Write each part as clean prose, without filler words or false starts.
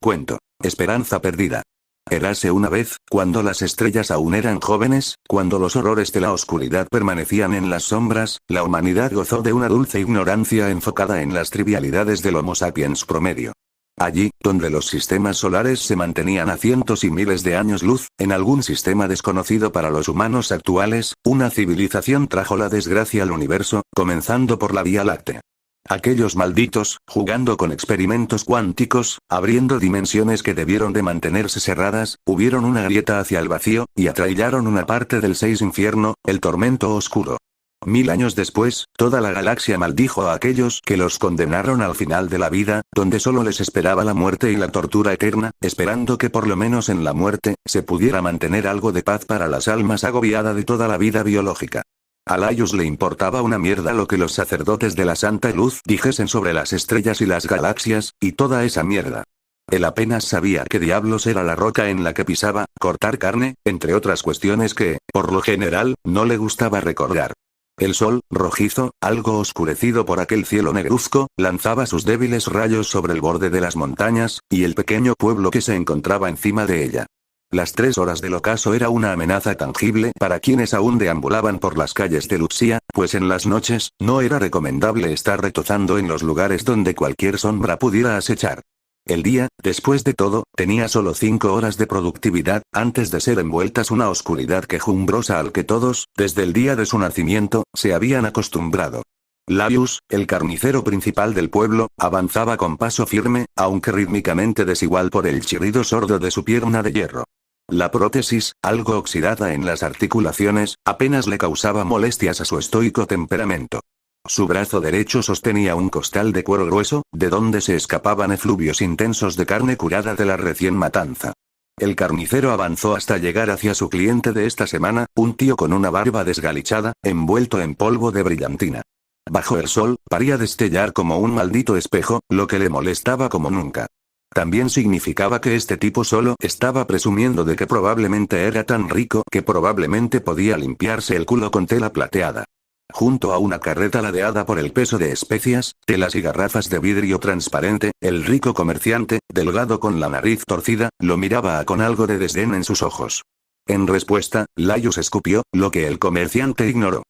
Cuento. Esperanza perdida. Érase una vez, cuando las estrellas aún eran jóvenes, cuando los horrores de la oscuridad permanecían en las sombras, la humanidad gozó de una dulce ignorancia enfocada en las trivialidades del Homo sapiens promedio. Allí, donde los sistemas solares se mantenían a cientos y miles de años luz, en algún sistema desconocido para los humanos actuales, una civilización trajo la desgracia al universo, comenzando por la Vía Láctea. Aquellos malditos, jugando con experimentos cuánticos, abriendo dimensiones que debieron de mantenerse cerradas, hubieron una grieta hacia el vacío, y atraillaron una parte del seis infierno, el tormento oscuro. 1000 años después, toda la galaxia maldijo a aquellos que los condenaron al final de la vida, donde solo les esperaba la muerte y la tortura eterna, esperando que por lo menos en la muerte, se pudiera mantener algo de paz para las almas agobiadas de toda la vida biológica. A Laius le importaba una mierda lo que los sacerdotes de la Santa Luz dijesen sobre las estrellas y las galaxias, y toda esa mierda. Él apenas sabía qué diablos era la roca en la que pisaba, cortar carne, entre otras cuestiones que, por lo general, no le gustaba recordar. El sol, rojizo, algo oscurecido por aquel cielo negruzco, lanzaba sus débiles rayos sobre el borde de las montañas, y el pequeño pueblo que se encontraba encima de ella. Las 3 horas del ocaso era una amenaza tangible para quienes aún deambulaban por las calles de Luxia, pues en las noches, no era recomendable estar retozando en los lugares donde cualquier sombra pudiera acechar. El día, después de todo, tenía solo 5 horas de productividad, antes de ser envueltas una oscuridad quejumbrosa al que todos, desde el día de su nacimiento, se habían acostumbrado. Laius, el carnicero principal del pueblo, avanzaba con paso firme, aunque rítmicamente desigual por el chirrido sordo de su pierna de hierro. La prótesis, algo oxidada en las articulaciones, apenas le causaba molestias a su estoico temperamento. Su brazo derecho sostenía un costal de cuero grueso, de donde se escapaban efluvios intensos de carne curada de la recién matanza. El carnicero avanzó hasta llegar hacia su cliente de esta semana, un tío con una barba desgalichada, envuelto en polvo de brillantina. Bajo el sol, parecía destellar como un maldito espejo, lo que le molestaba como nunca. También significaba que este tipo solo estaba presumiendo de que probablemente era tan rico que probablemente podía limpiarse el culo con tela plateada. Junto a una carreta ladeada por el peso de especias, telas y garrafas de vidrio transparente, el rico comerciante, delgado con la nariz torcida, lo miraba con algo de desdén en sus ojos. En respuesta, Laius escupió, lo que el comerciante ignoró.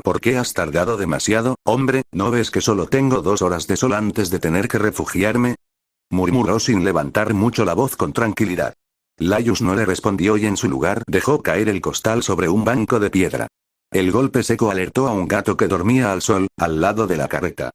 ¿Por qué has tardado demasiado, hombre? ¿No ves que solo tengo 2 horas de sol antes de tener que refugiarme? Murmuró sin levantar mucho la voz con tranquilidad. Laius no le respondió y en su lugar dejó caer el costal sobre un banco de piedra. El golpe seco alertó a un gato que dormía al sol, al lado de la carreta.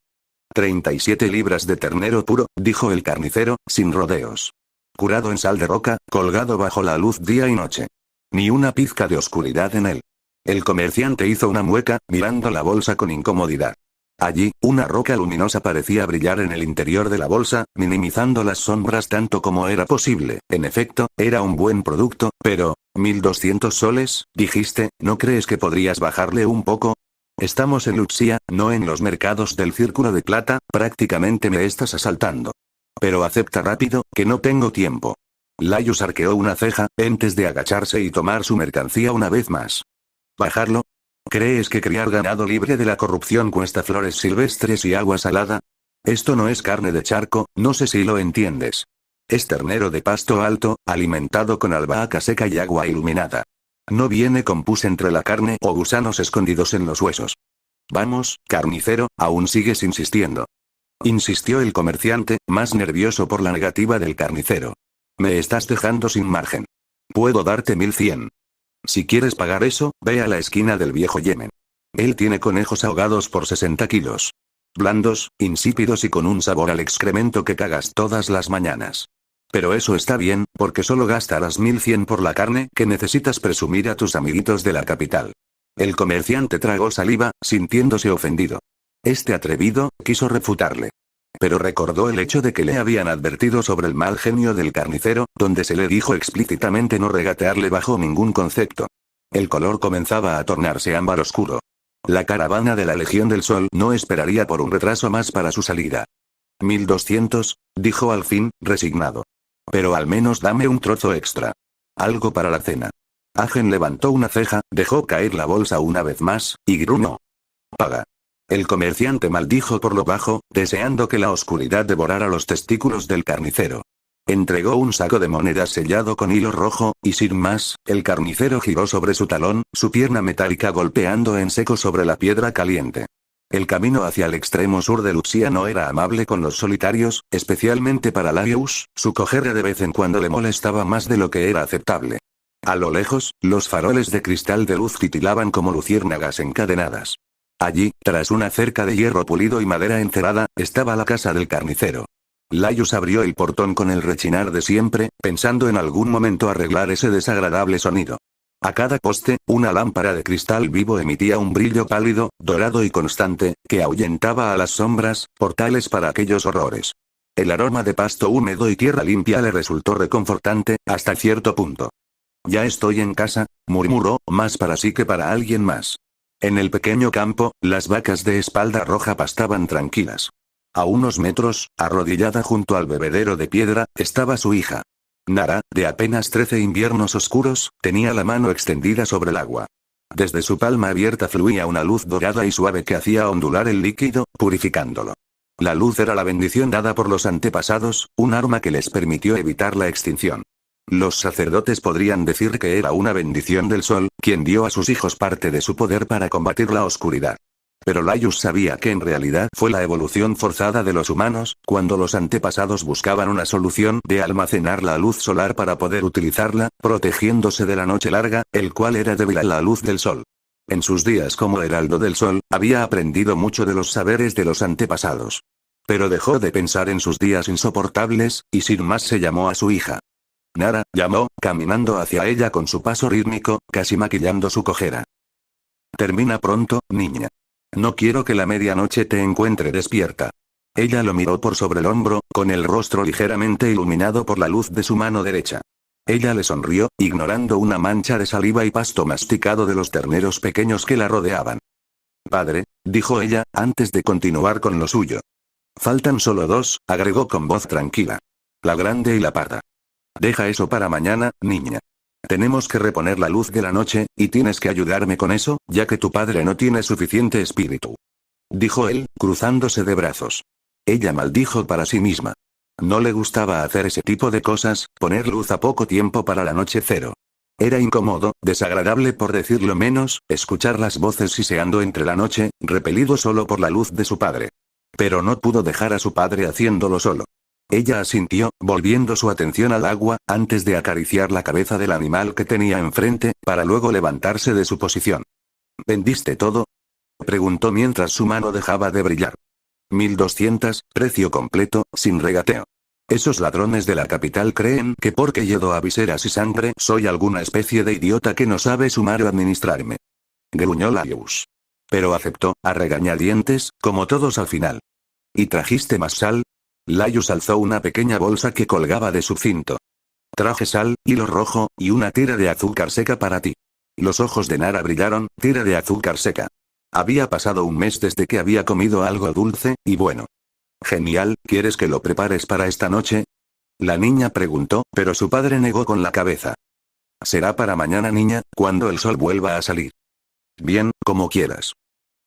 37 libras de ternero puro, dijo el carnicero, sin rodeos. Curado en sal de roca, colgado bajo la luz día y noche. Ni una pizca de oscuridad en él. El comerciante hizo una mueca, mirando la bolsa con incomodidad. Allí, una roca luminosa parecía brillar en el interior de la bolsa, minimizando las sombras tanto como era posible. En efecto, era un buen producto, pero... 1200 soles, dijiste, ¿no crees que podrías bajarle un poco? Estamos en Luxia, no en los mercados del Círculo de Plata, prácticamente me estás asaltando. Pero acepta rápido, que no tengo tiempo. Laius arqueó una ceja, antes de agacharse y tomar su mercancía una vez más. ¿Bajarlo? ¿Crees que criar ganado libre de la corrupción cuesta flores silvestres y agua salada? Esto no es carne de charco, no sé si lo entiendes. Es ternero de pasto alto, alimentado con albahaca seca y agua iluminada. No viene con pus entre la carne o gusanos escondidos en los huesos. Vamos, carnicero, aún sigues insistiendo. Insistió el comerciante, más nervioso por la negativa del carnicero. Me estás dejando sin margen. Puedo darte 1100. Si quieres pagar eso, ve a la esquina del viejo Yemen. Él tiene conejos ahogados por 60 kilos. Blandos, insípidos y con un sabor al excremento que cagas todas las mañanas. Pero eso está bien, porque solo gastarás 1100 por la carne que necesitas presumir a tus amiguitos de la capital. El comerciante tragó saliva, sintiéndose ofendido. Este atrevido, quiso refutarle. Pero recordó el hecho de que le habían advertido sobre el mal genio del carnicero, donde se le dijo explícitamente no regatearle bajo ningún concepto. El color comenzaba a tornarse ámbar oscuro. La caravana de la Legión del Sol no esperaría por un retraso más para su salida. 1200, dijo al fin, resignado. Pero al menos dame un trozo extra. Algo para la cena. Agen levantó una ceja, dejó caer la bolsa una vez más, y gruñó. Paga. El comerciante maldijo por lo bajo, deseando que la oscuridad devorara los testículos del carnicero. Entregó un saco de monedas sellado con hilo rojo, y sin más, el carnicero giró sobre su talón, su pierna metálica golpeando en seco sobre la piedra caliente. El camino hacia el extremo sur de Luxia no era amable con los solitarios, especialmente para Laius, su cojera de vez en cuando le molestaba más de lo que era aceptable. A lo lejos, los faroles de cristal de luz titilaban como luciérnagas encadenadas. Allí, tras una cerca de hierro pulido y madera encerada, estaba la casa del carnicero. Laius abrió el portón con el rechinar de siempre, pensando en algún momento arreglar ese desagradable sonido. A cada poste, una lámpara de cristal vivo emitía un brillo pálido, dorado y constante, que ahuyentaba a las sombras, portales para aquellos horrores. El aroma de pasto húmedo y tierra limpia le resultó reconfortante, hasta cierto punto. «Ya estoy en casa», murmuró, más para sí que para alguien más. En el pequeño campo, las vacas de espalda roja pastaban tranquilas. A unos metros, arrodillada junto al bebedero de piedra, estaba su hija. Nara, de apenas 13 inviernos oscuros, tenía la mano extendida sobre el agua. Desde su palma abierta fluía una luz dorada y suave que hacía ondular el líquido, purificándolo. La luz era la bendición dada por los antepasados, un arma que les permitió evitar la extinción. Los sacerdotes podrían decir que era una bendición del sol, quien dio a sus hijos parte de su poder para combatir la oscuridad. Pero Laius sabía que en realidad fue la evolución forzada de los humanos, cuando los antepasados buscaban una solución de almacenar la luz solar para poder utilizarla, protegiéndose de la noche larga, el cual era débil a la luz del sol. En sus días como heraldo del sol, había aprendido mucho de los saberes de los antepasados. Pero dejó de pensar en sus días insoportables, y sin más se llamó a su hija. Nara, llamó, caminando hacia ella con su paso rítmico, casi maquillando su cojera. Termina pronto, niña. No quiero que la medianoche te encuentre despierta. Ella lo miró por sobre el hombro, con el rostro ligeramente iluminado por la luz de su mano derecha. Ella le sonrió, ignorando una mancha de saliva y pasto masticado de los terneros pequeños que la rodeaban. Padre, dijo ella, antes de continuar con lo suyo. Faltan solo 2, agregó con voz tranquila. La grande y la parda. Deja eso para mañana, niña. Tenemos que reponer la luz de la noche, y tienes que ayudarme con eso, ya que tu padre no tiene suficiente espíritu. Dijo él, cruzándose de brazos. Ella maldijo para sí misma. No le gustaba hacer ese tipo de cosas, poner luz a poco tiempo para la noche cero. Era incómodo, desagradable por decirlo menos, escuchar las voces siseando entre la noche, repelido solo por la luz de su padre. Pero no pudo dejar a su padre haciéndolo solo. Ella asintió, volviendo su atención al agua, antes de acariciar la cabeza del animal que tenía enfrente, para luego levantarse de su posición. ¿Vendiste todo?, preguntó mientras su mano dejaba de brillar. 1200, precio completo, sin regateo. Esos ladrones de la capital creen que porque llevo a viseras y sangre soy alguna especie de idiota que no sabe sumar o administrarme. Gruñó Laius. Pero aceptó, a regañadientes, como todos al final. ¿Y trajiste más sal? Laius alzó una pequeña bolsa que colgaba de su cinto. Traje sal, hilo rojo, y una tira de azúcar seca para ti. Los ojos de Nara brillaron, tira de azúcar seca. Había pasado un mes desde que había comido algo dulce, y bueno. Genial, ¿quieres que lo prepares para esta noche? La niña preguntó, pero su padre negó con la cabeza. Será para mañana, niña, cuando el sol vuelva a salir. Bien, como quieras.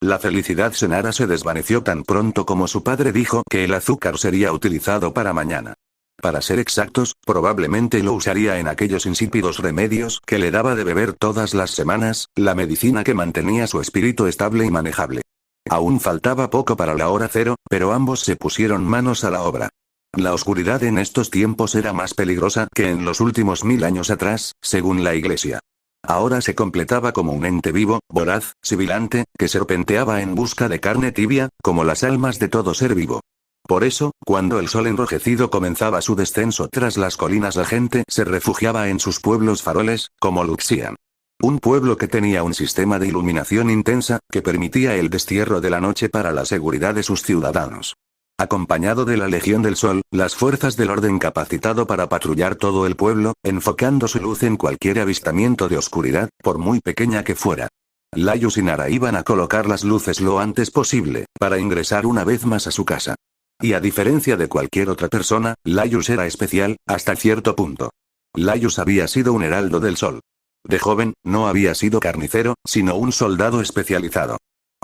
La felicidad de Nara se desvaneció tan pronto como su padre dijo que el azúcar sería utilizado para mañana. Para ser exactos, probablemente lo usaría en aquellos insípidos remedios que le daba de beber todas las semanas, la medicina que mantenía su espíritu estable y manejable. Aún faltaba poco para la hora cero, pero ambos se pusieron manos a la obra. La oscuridad en estos tiempos era más peligrosa que en los últimos 1000 años atrás, según la iglesia. Ahora se completaba como un ente vivo, voraz, sibilante, que serpenteaba en busca de carne tibia, como las almas de todo ser vivo. Por eso, cuando el sol enrojecido comenzaba su descenso tras las colinas, la gente se refugiaba en sus pueblos faroles, como Luxian. Un pueblo que tenía un sistema de iluminación intensa, que permitía el destierro de la noche para la seguridad de sus ciudadanos. Acompañado de la Legión del Sol, las fuerzas del orden capacitado para patrullar todo el pueblo, enfocando su luz en cualquier avistamiento de oscuridad, por muy pequeña que fuera. Laius y Nara iban a colocar las luces lo antes posible, para ingresar una vez más a su casa. Y a diferencia de cualquier otra persona, Laius era especial, hasta cierto punto. Laius había sido un heraldo del sol. De joven, no había sido carnicero, sino un soldado especializado.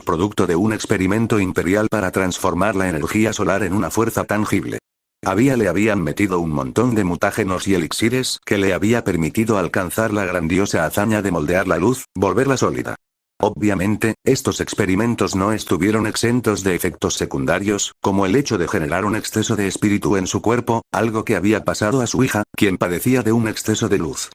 Producto de un experimento imperial para transformar la energía solar en una fuerza tangible. Le habían metido un montón de mutágenos y elixires que le había permitido alcanzar la grandiosa hazaña de moldear la luz, volverla sólida. Obviamente, estos experimentos no estuvieron exentos de efectos secundarios, como el hecho de generar un exceso de espíritu en su cuerpo, algo que había pasado a su hija, quien padecía de un exceso de luz.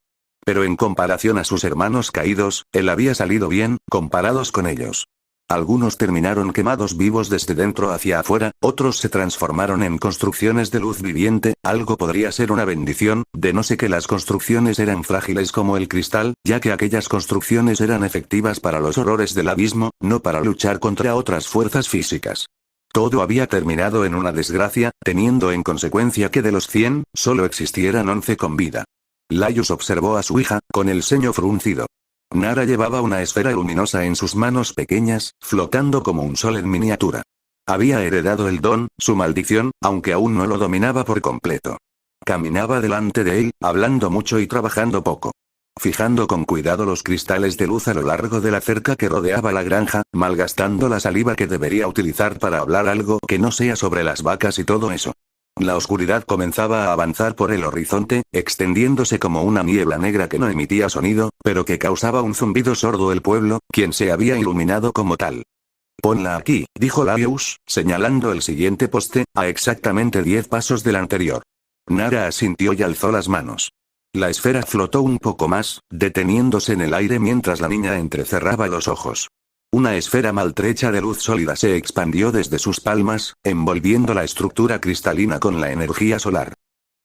Pero en comparación a sus hermanos caídos, él había salido bien, comparados con ellos. Algunos terminaron quemados vivos desde dentro hacia afuera, otros se transformaron en construcciones de luz viviente, algo podría ser una bendición, de no ser que las construcciones eran frágiles como el cristal, ya que aquellas construcciones eran efectivas para los horrores del abismo, no para luchar contra otras fuerzas físicas. Todo había terminado en una desgracia, teniendo en consecuencia que de los 100, solo existieran 11 con vida. Laius observó a su hija, con el ceño fruncido. Nara llevaba una esfera luminosa en sus manos pequeñas, flotando como un sol en miniatura. Había heredado el don, su maldición, aunque aún no lo dominaba por completo. Caminaba delante de él, hablando mucho y trabajando poco. Fijando con cuidado los cristales de luz a lo largo de la cerca que rodeaba la granja, malgastando la saliva que debería utilizar para hablar algo que no sea sobre las vacas y todo eso. La oscuridad comenzaba a avanzar por el horizonte, extendiéndose como una niebla negra que no emitía sonido, pero que causaba un zumbido sordo el pueblo, quien se había iluminado como tal. «Ponla aquí», dijo Laius, señalando el siguiente poste, a exactamente 10 pasos del anterior. Nara asintió y alzó las manos. La esfera flotó un poco más, deteniéndose en el aire mientras la niña entrecerraba los ojos. Una esfera maltrecha de luz sólida se expandió desde sus palmas, envolviendo la estructura cristalina con la energía solar.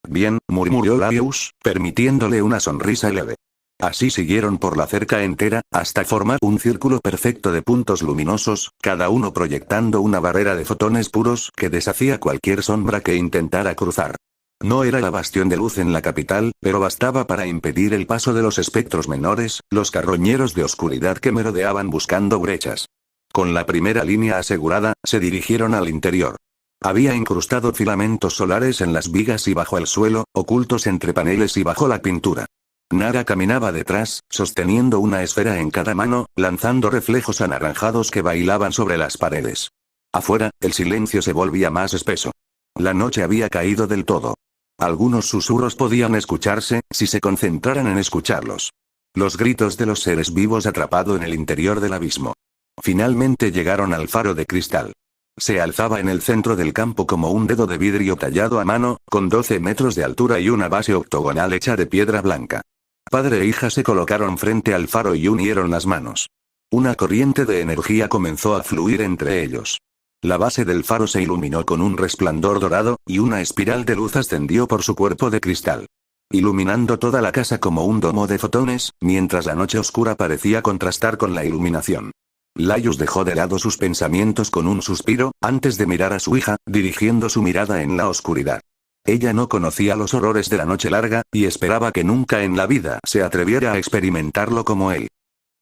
«Bien», murmuró Laius, permitiéndole una sonrisa leve. Así siguieron por la cerca entera, hasta formar un círculo perfecto de puntos luminosos, cada uno proyectando una barrera de fotones puros que deshacía cualquier sombra que intentara cruzar. No era la bastión de luz en la capital, pero bastaba para impedir el paso de los espectros menores, los carroñeros de oscuridad que merodeaban buscando brechas. Con la primera línea asegurada, se dirigieron al interior. Había incrustado filamentos solares en las vigas y bajo el suelo, ocultos entre paneles y bajo la pintura. Nara caminaba detrás, sosteniendo una esfera en cada mano, lanzando reflejos anaranjados que bailaban sobre las paredes. Afuera, el silencio se volvía más espeso. La noche había caído del todo. Algunos susurros podían escucharse, si se concentraran en escucharlos. Los gritos de los seres vivos atrapados en el interior del abismo. Finalmente llegaron al faro de cristal. Se alzaba en el centro del campo como un dedo de vidrio tallado a mano, con 12 metros de altura y una base octogonal hecha de piedra blanca. Padre e hija se colocaron frente al faro y unieron las manos. Una corriente de energía comenzó a fluir entre ellos. La base del faro se iluminó con un resplandor dorado, y una espiral de luz ascendió por su cuerpo de cristal. Iluminando toda la casa como un domo de fotones, mientras la noche oscura parecía contrastar con la iluminación. Laius dejó de lado sus pensamientos con un suspiro, antes de mirar a su hija, dirigiendo su mirada en la oscuridad. Ella no conocía los horrores de la noche larga, y esperaba que nunca en la vida se atreviera a experimentarlo como él.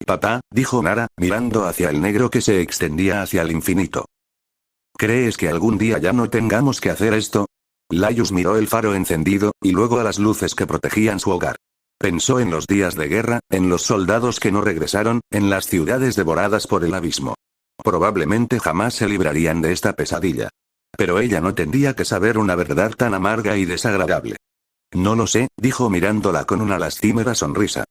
«Papá», dijo Nara, mirando hacia el negro que se extendía hacia el infinito. «¿Crees que algún día ya no tengamos que hacer esto?» Laius miró el faro encendido, y luego a las luces que protegían su hogar. Pensó en los días de guerra, en los soldados que no regresaron, en las ciudades devoradas por el abismo. Probablemente jamás se librarían de esta pesadilla. Pero ella no tendría que saber una verdad tan amarga y desagradable. «No lo sé», dijo mirándola con una lastimera sonrisa.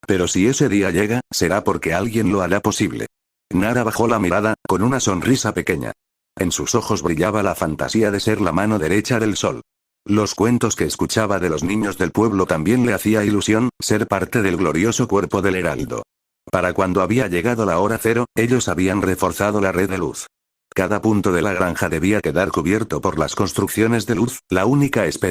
«Pero si ese día llega, será porque alguien lo hará posible». Nara bajó la mirada, con una sonrisa pequeña. En sus ojos brillaba la fantasía de ser la mano derecha del sol. Los cuentos que escuchaba de los niños del pueblo también le hacía ilusión, ser parte del glorioso cuerpo del heraldo. Para cuando había llegado la hora cero, ellos habían reforzado la red de luz. Cada punto de la granja debía quedar cubierto por las construcciones de luz, la única esperanza